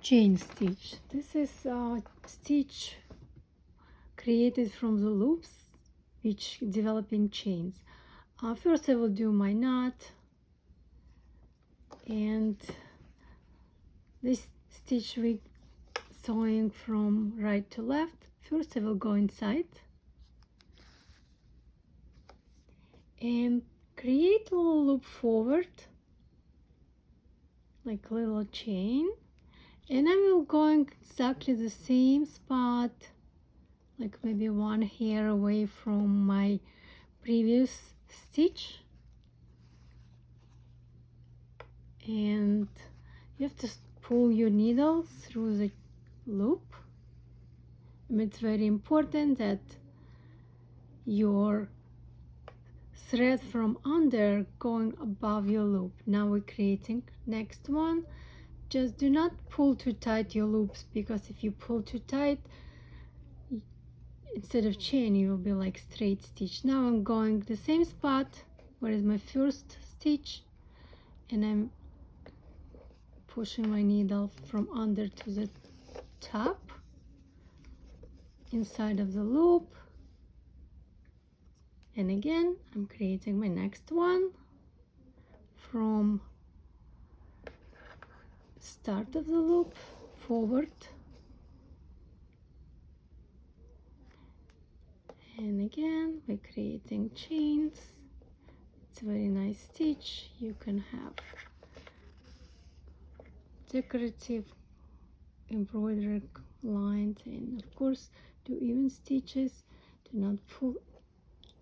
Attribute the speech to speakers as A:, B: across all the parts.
A: Chain stitch. This is a stitch created from the loops which develop in chains. First I will do my knot, and this stitch we sewing from right to left. First I will go inside and create a little loop forward, like a little chain, and I will going exactly the same spot, like maybe one hair away from my previous stitch, and you have to pull your needle through the loop. And it's very important that your thread from under going above your loop. Now we're creating next one. Just do not pull too tight your loops, because if you pull too tight, instead of chain you will be like straight stitch. Now I'm going the same spot where is my first stitch, and I'm pushing my needle from under to the top inside of the loop, and again I'm creating my next one from start of the loop forward, and again we're creating chains. It's a very nice stitch. You can have decorative embroidery lines, and of course do even stitches. Do not pull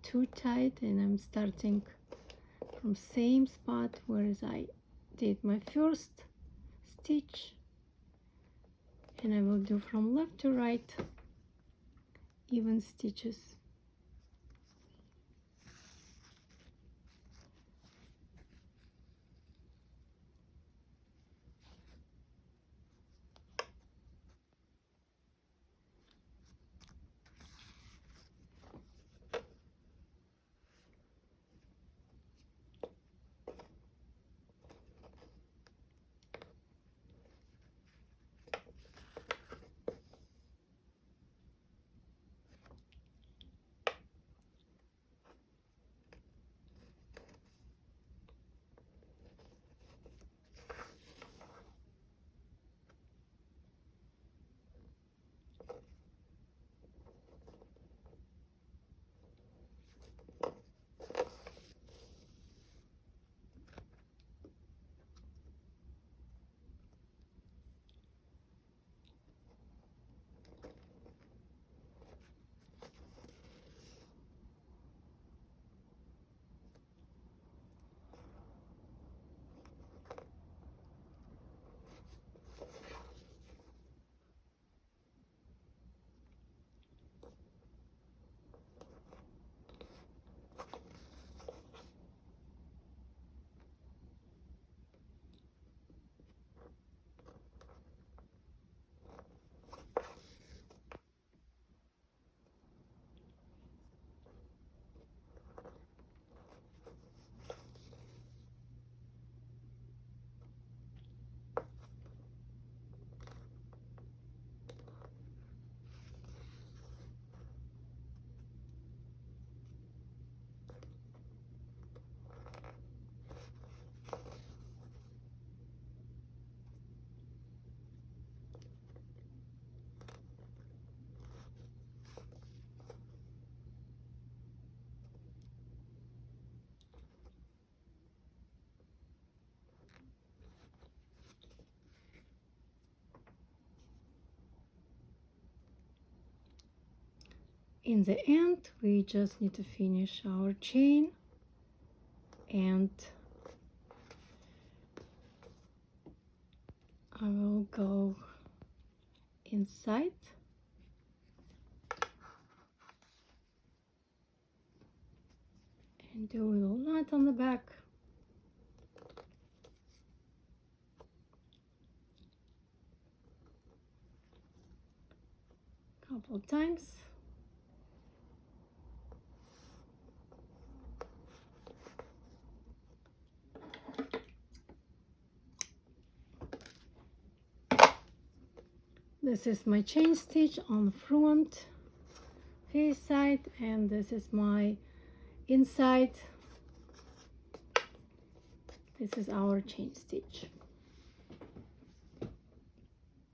A: too tight, and I'm starting from same spot where I did my first stitch, and I will do from left to right even stitches. In the end, we just need to finish our chain, and I will go inside and do a little knot on the back. Couple of times. This is my chain stitch on the front face side, and this is my inside. This is our chain stitch.